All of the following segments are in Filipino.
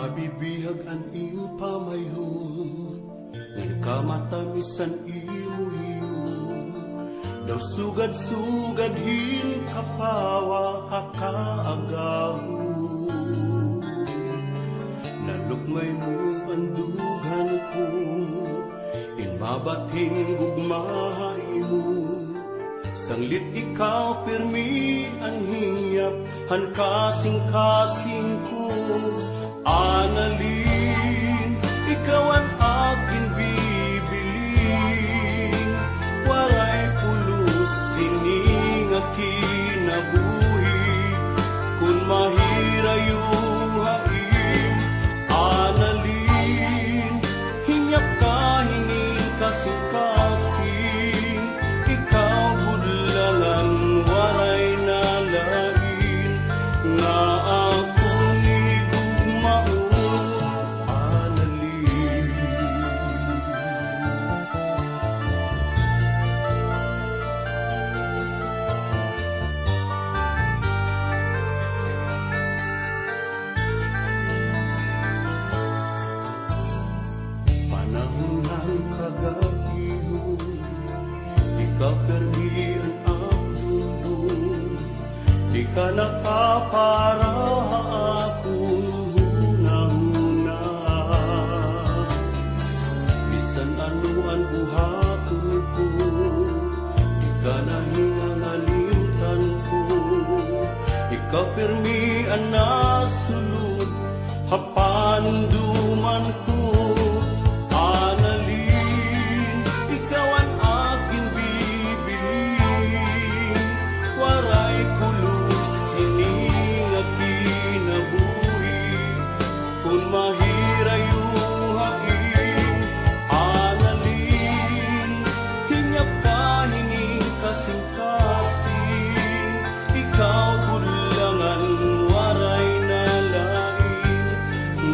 Kabibihag an iyong pamayhon, ngan kamatamisan imuhiyon. Daw sugad-sugad hin kapawa kakaagahon. Nalukmay mo ang dughan ko, inmabating gugmahay mo. Sanglit ikaw pirmi ang hingyap, han kasing-kasing ko. Analin, ikaw ang aking bibiling. Waray pulos sining akinabuhi, kung mahira yung hain. Analin, hingyap ka hining kasing-kasing. Ikaw budlangan, waray nalain. Nga ako kapermian ang dundun, di ka nakapara akong hunahuna. Bisan ano ang buhaton ko, di ka nahingangalimtan ko. Ikaw permian na sulod, hapanunduman ko. Mahira yung hain, analin, hingyap ka hining kasing-kasing. Ikaw budlangan, waray nalain.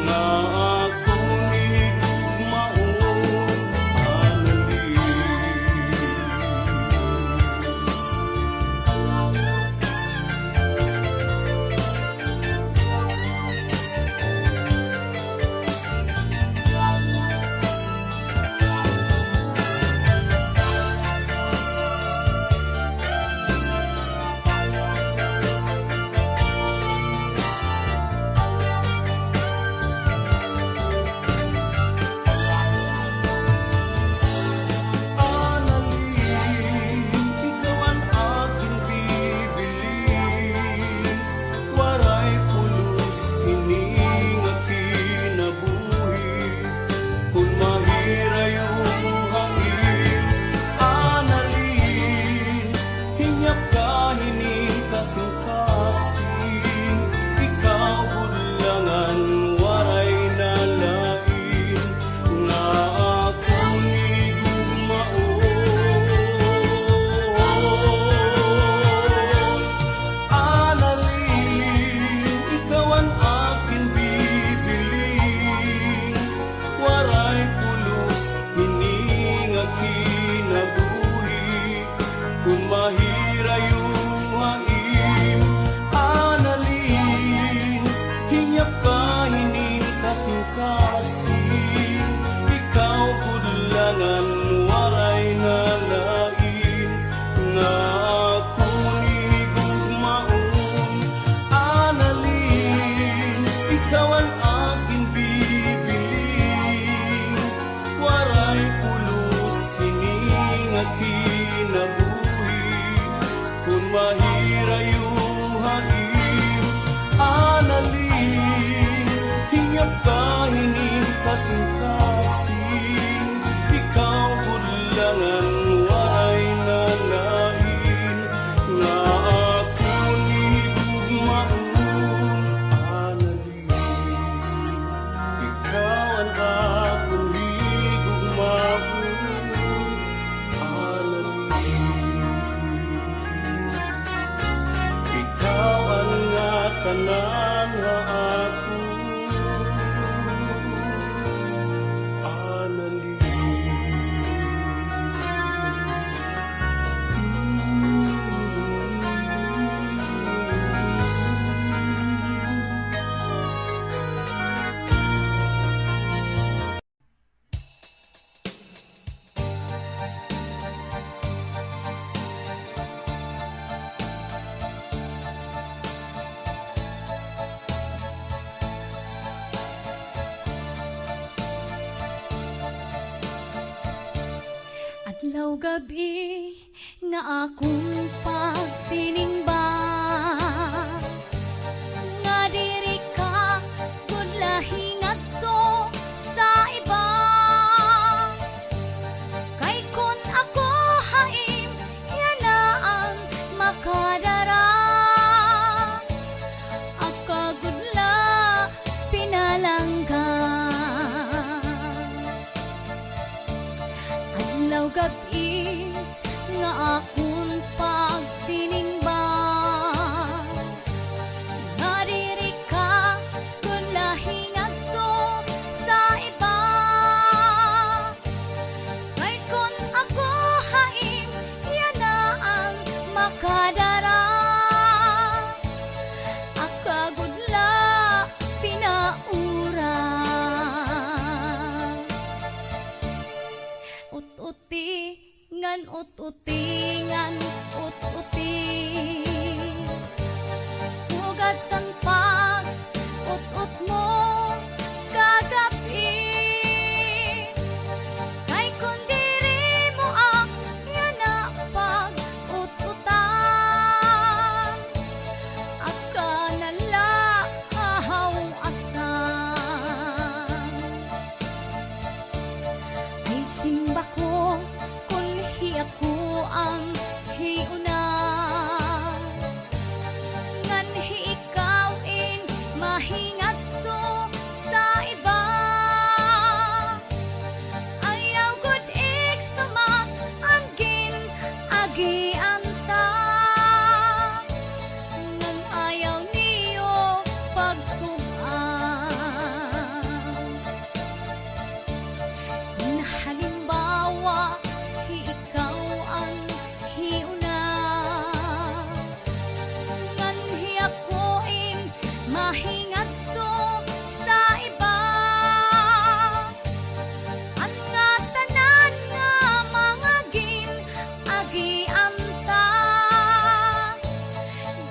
Nga ako nigugmaon, analin. Kung mahira yung hain, analin, hingyap ka hining kasing-kasing. Ikaw budlangan, waray nalain. Nga ako nigugmaon, analin, ikaw ang aking bibiling. Waray pulos hining akinabuhi, kung mahira yung hain, analin, hingyap ka hining kasing-kasing. Ikaw budlangan, waray nalain. Nga ako nigugmaon, analin, ikaw ang akong nigugmaon. Tanan nga ako, analin. gabi nga akong pagsiningba, nga diri ka gud lahi ngadto sa iba. Kay kun ako haim, yan na ang makadara. Akagudla pinalangga, adlaw gabi nga akong pagsiningba, nga diri ka kun lahi ngadto sa iba. Kay kun ako haim, yan na ang makadara. Akagudla pinaura, ut-uti ngan ut-uti ngan ut-uti, sugat san pag ut-ut mo kagabi. Kay kun diri mo ang yan na pag ut-utan, akanala hahaw asan. Ay simba ko kun hi ako ang hiuna, ngan hi ikaw in mahingat to sa iba. Ayaw gud iksumak ang gin-agianta, ngan ayaw niyo pagsugan. Kung halimbawa ikaw ang hiuna, ngan hi ako in mahingat to sa iba. Ang nga tanan nga mga gin-agianta,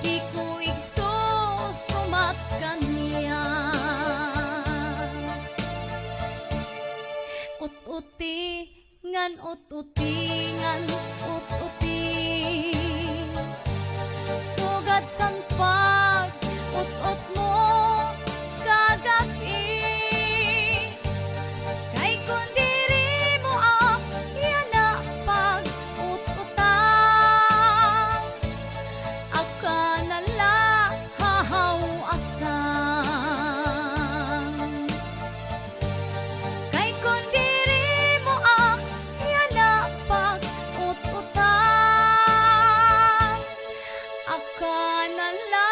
di ko igsusumat kaniya. Ut-uti ngan ut-uti ngan ut-uti, sugat sang pag ut-ut mo kagabi. Kay kun diri mo ang yan na pag ut-utan, akanala hahaw asan. Kay kun diri mo ang yan na pag ut-utan, akanala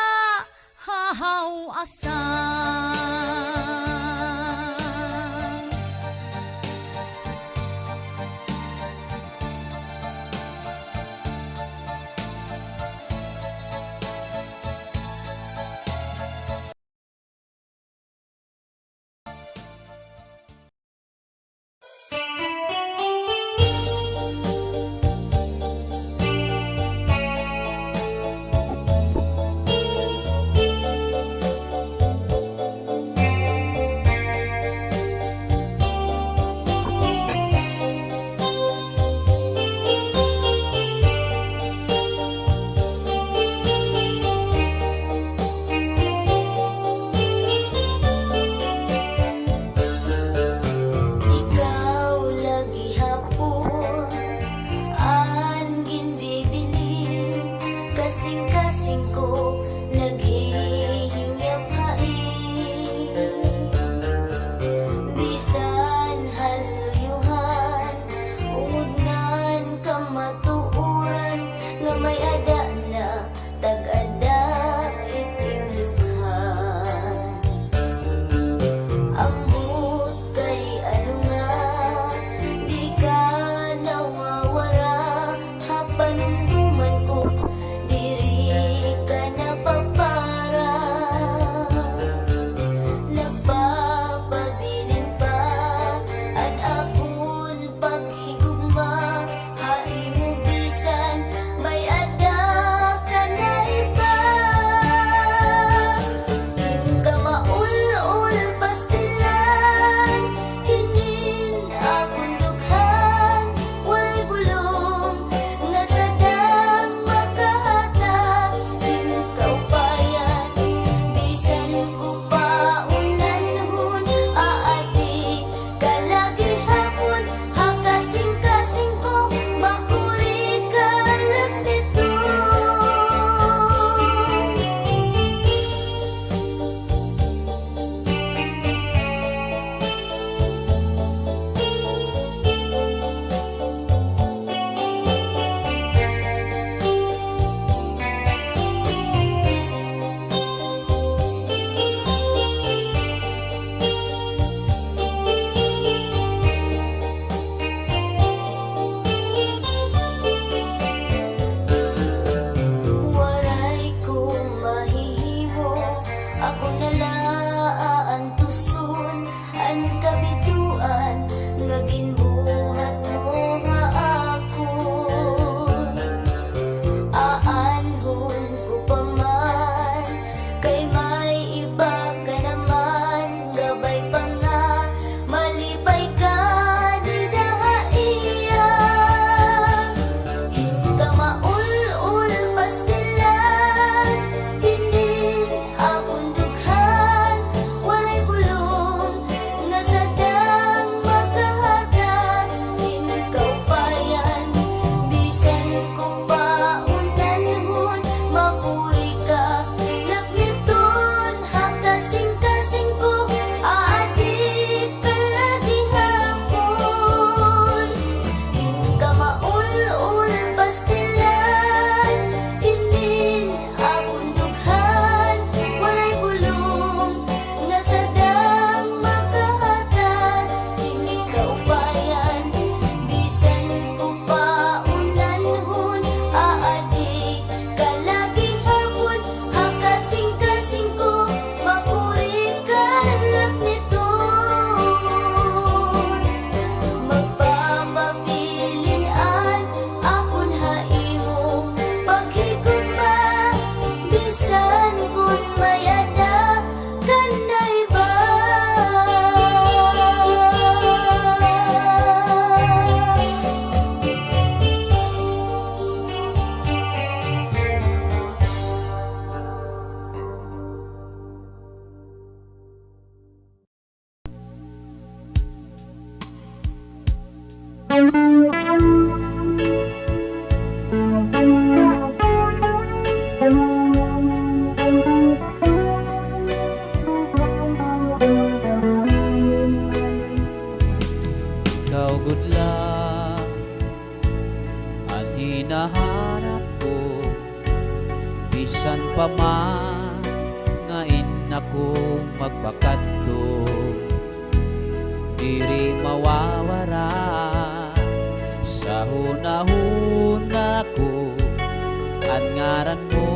pakadto diri mawawara sa hunahuna ko ang ngaran mo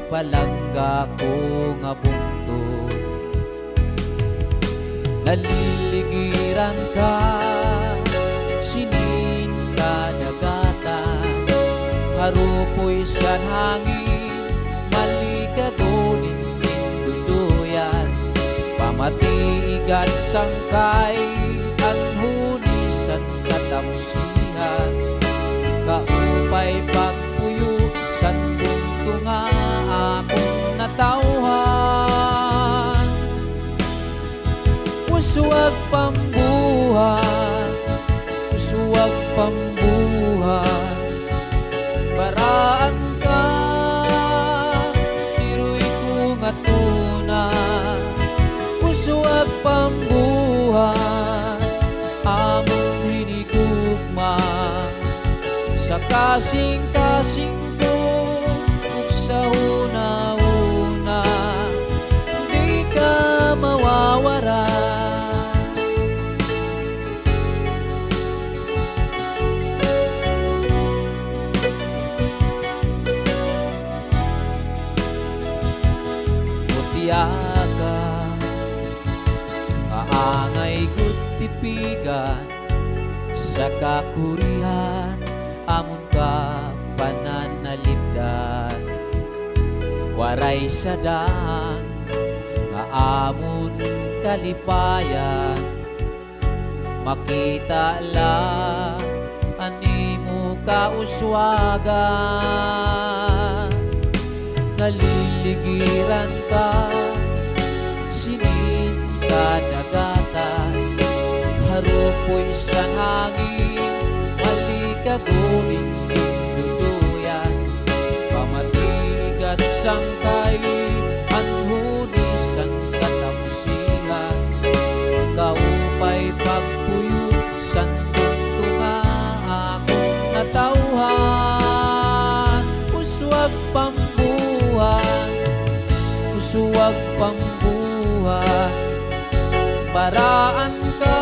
palangga ko nga bungto naliligiran ka sinin kadagatan harupoy sa hangin maligagonin duduyan pamatiigat sangkay ang hunisan katamsihan kaupay pagpuyo san bungto nga akong natawhan usuwag pambuhan usuwag pambuhan baraan ka tiroy ko nga tuna usuwag pambuhan among hinigugma sa kasing-kasing ko ug sa una-una di ka mawawara mutiaga kaangay gud tipigan sa kakurihan amon ka pananalipdan waray sadaan nga amon kalipayan makita lang animo kauswagan naliligiran ka sinin kadagatan harupoy sa hangin malikagunin duduyan pamatigat sangkay anhunisan katamsihan kaupay pagpuyo san bungto nga akong natawhan uswag pambuhan usuwag pambuhan baraan ka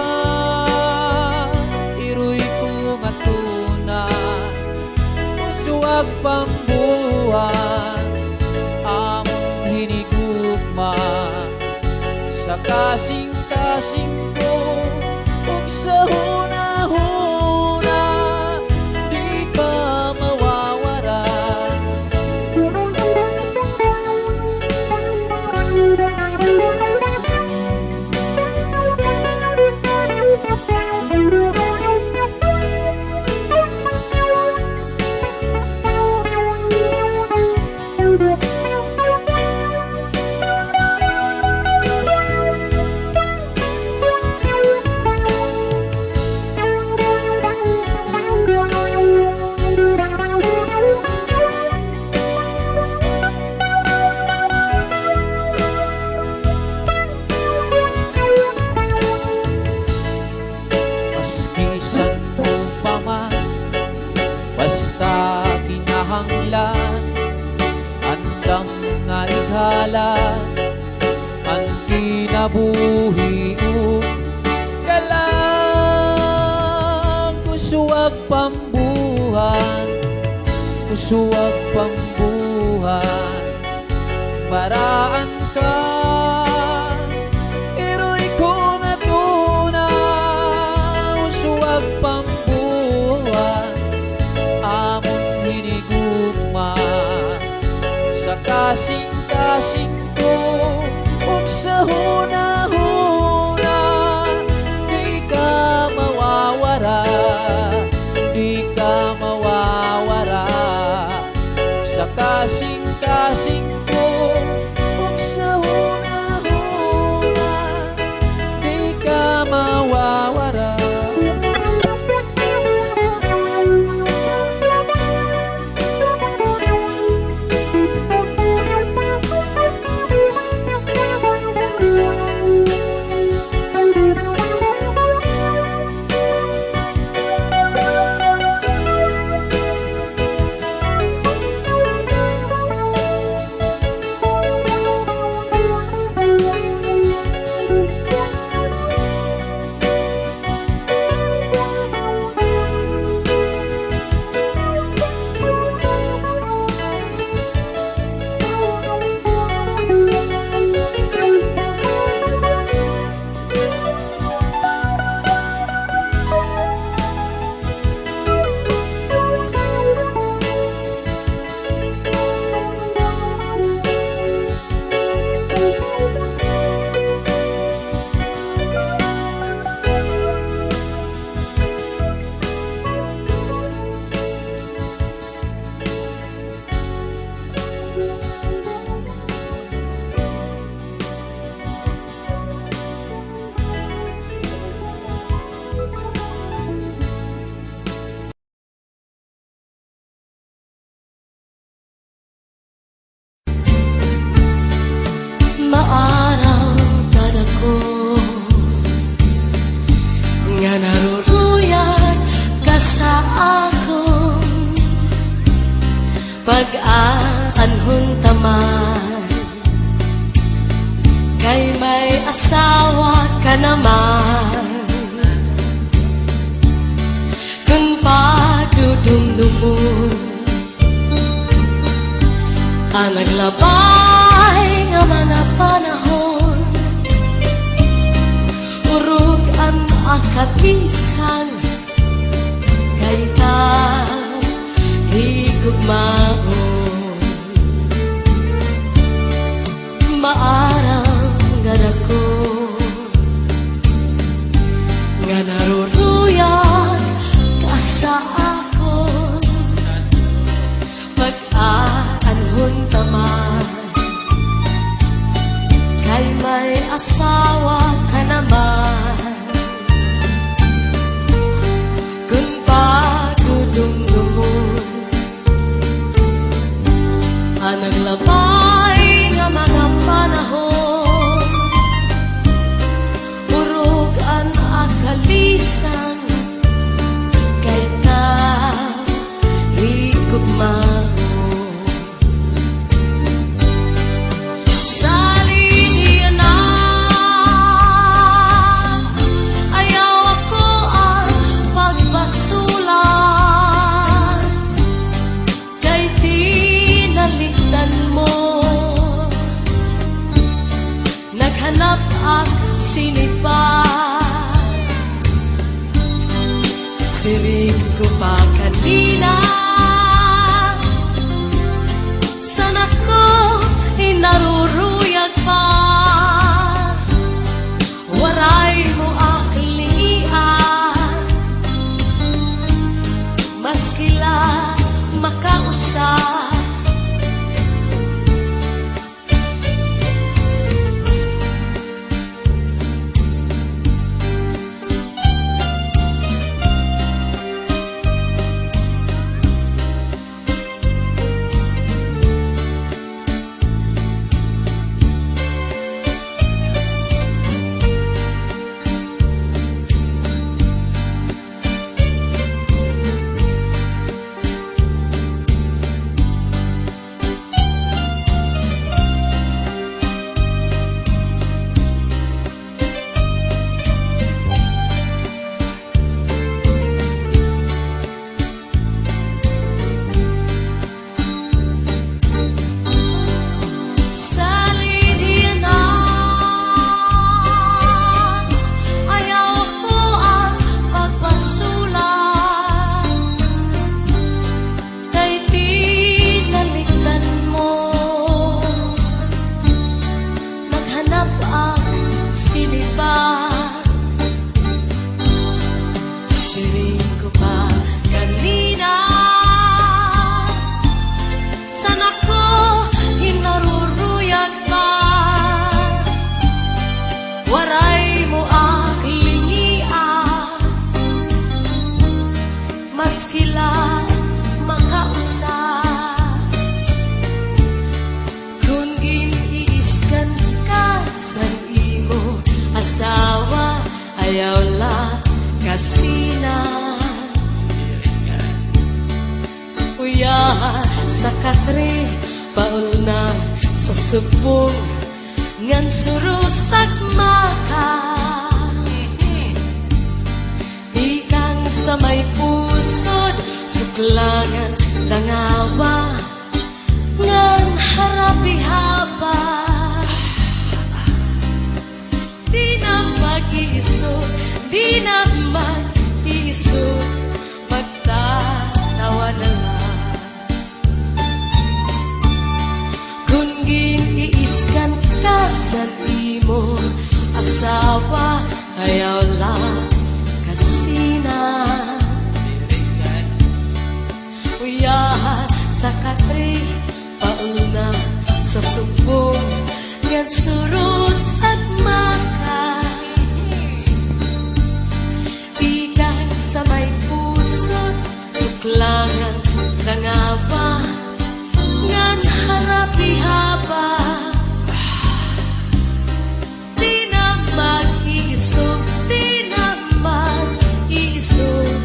iroy ko nga tuna usuwag pambuhan among hinigugma sa kasing-kasing ko ug sa hunahuna di ka mawawara maskisan mo pa man basta kinahanglan andam nga ikhala ang kinabuhi kalang usuwag pambuhan usuwag pambuhan baraan ka iroy ko nga tuna usuwag pambuhan among hinigugma sa kasing-kasing ko ug sa hunahuna di ka mawawara di ka mawawara sa kasing-kasing ko ug sa hunahuna di ka mawawara kay may asawa ka naman. Kung padudumdumon ang naglabay nga mga panahon, urog ang akatisan kay ta higugmaon. Maarang nga dako nga naruruyag ka sa akon, pag-aanhon taman kay may asawa ka naman. Kung padudumdumon ang naglabay nga mga panahon, urog ang akalisan kay ta higugmaon. Salin na ayaw ako ang pagbasulan kay tinalikdan mo. Naghanap ang sinipa, siring ko pa kanina. Sana ko inaruruyag pa, waray mo aklian, maskila makausap. Waray mo aklingian, maskila makausap. Kung giniiskan ka sa imo asawa, ayaw la kasina. Uya sa katre, paul na sa subong ngan surusak maka. Ikang sa may pusod, suklangan dangawa ngan harapi-haba. Di na mag-iisog, di na mag-iisog, magtatawa na lang. Kung giniiskan ka sa imo asawa, ayaw lang kasina. Uyahan sa katre, paul na sa subong ngan surus at maka. Ikan sa may pusod, suklangan dangawa ngan harapi-haba. Di na mag-iisog, di na mag-iisog,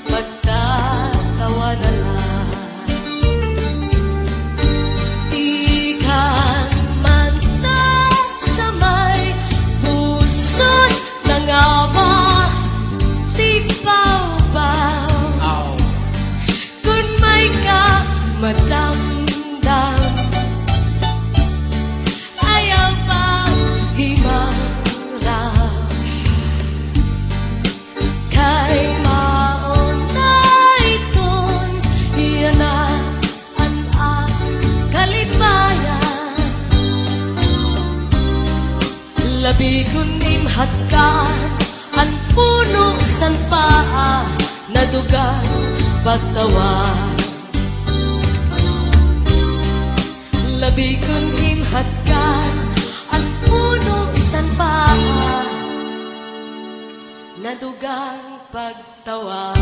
magtatawa na lang. Ikan man ta sa Labi kunim hatkan ang puno san paa naduga pagtawa. Labi kunim hatkan ang puno san paa nadugang pagtawa.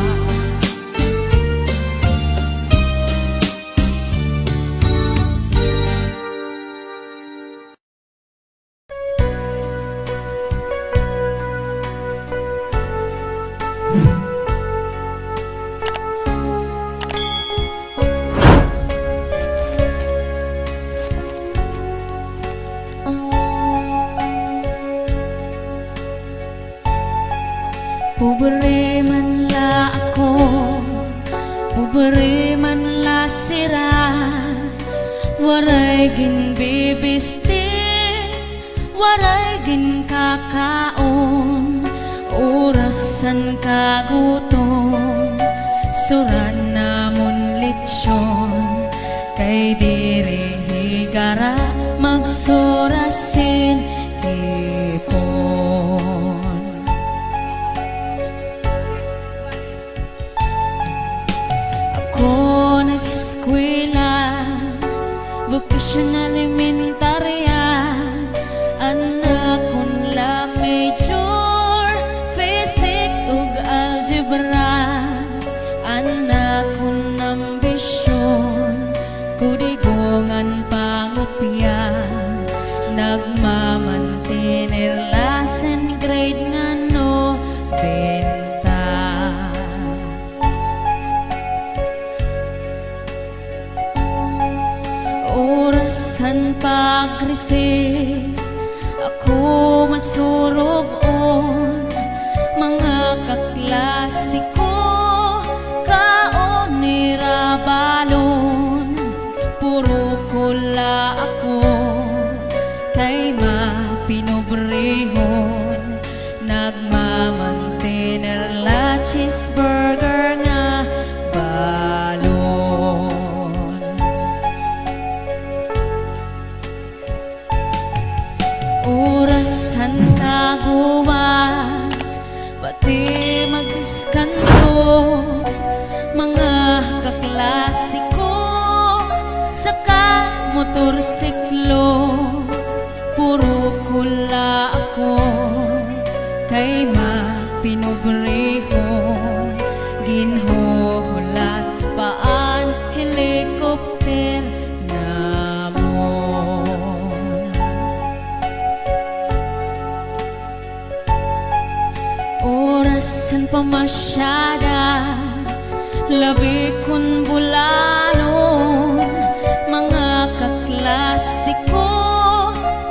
Pobre man la ako, pobre man la sira, waray gin bibiste, waray gin kakaon, orasan kagutom, suran namon litsyon, kay diri higara magsurasin hipon. Vocational elementarya, anak kon la major, physics ug algebra, anak kon ambisyon, kudigongan pangopya, nagmamantinir lasen grade nga no benta. Orasan pagrisis, ako masurob-on, mga kaklasiko, kaon ni Rabalon, puro kula ako, kay mapinobrehon, nagmamantener la cheeseburger nga balon. Orasan naguwas, pati magdiskanso, mga kaklasiko, saka motorsiklo, puro kula ako, kay mapinobrehon, ginhuhulat paan helikopter namon. Orasan pamasyada, labi kun bulanon, mga kaklasiko,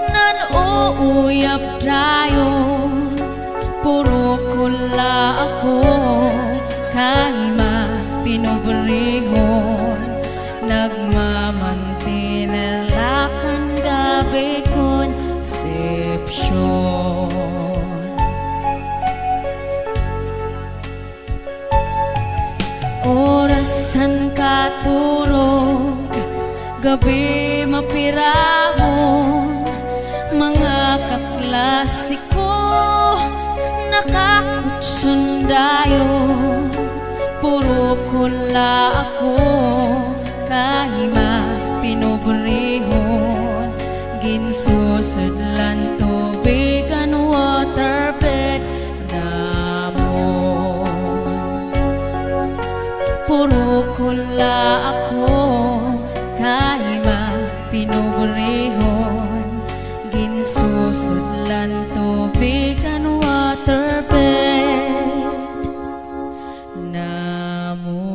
nan uuyap dayon, puro kula ako, kay mapinobrehon, nagmamantinir lakan gabi conception. Orasan katurog, gabi mapirahon, mga kaklasiko, nakakutsundayon, puro kula ako, kay mapinobrehon, ginsusudlan tubig and waterbed namon. Puro kula ako, kay mapinobrehon, ginsusudlan tubig and waterbed namon.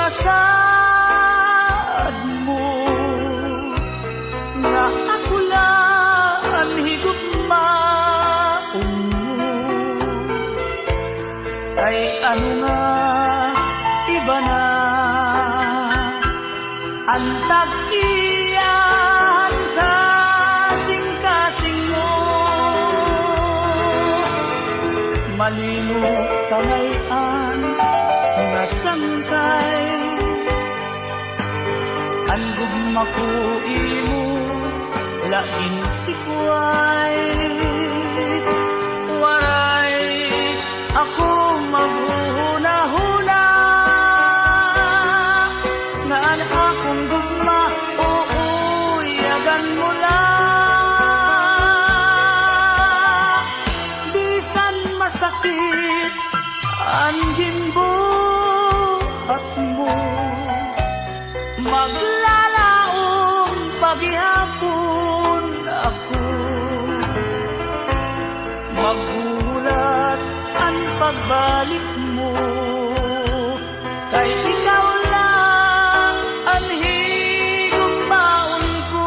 masaad mo nga ako lang higugmaon mo. Ay ano nga iba na ang tag-iyan kasing-kasing mo. Malino ka ngayon nga sangkay, ang gugma ko imo lain si kuway. Waray ako maghuhuna-huna nga an akong gugma uuyagan mo lang. Bisan masakit ang gimbuhat mo, maglalaong paghihapon ako, magbulat ang pagbalik mo, kay ikaw lang ang higugmaon ko.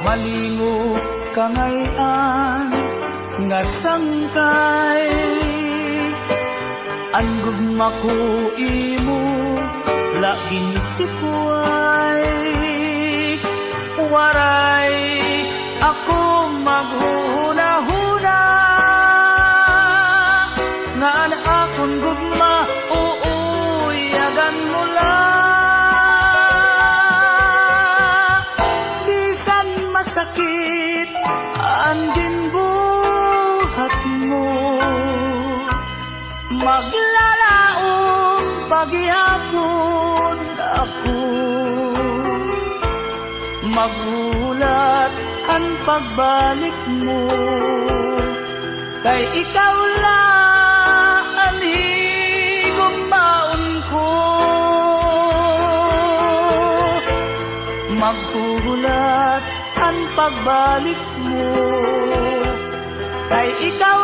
Malingo ka ngayon nga sangkay, ang gugma ko imo lain si kuway. Waray ako maghuna-huna nga an akong gugma uuyagan mo lang. Bisan masakit ang ginbuhat mo, maglalaong paghihapon ako, magulat ang pagbalik mo, kay ikaw lang ang higugmaon ko. Magbulat ang pagbalik mo, kay ikaw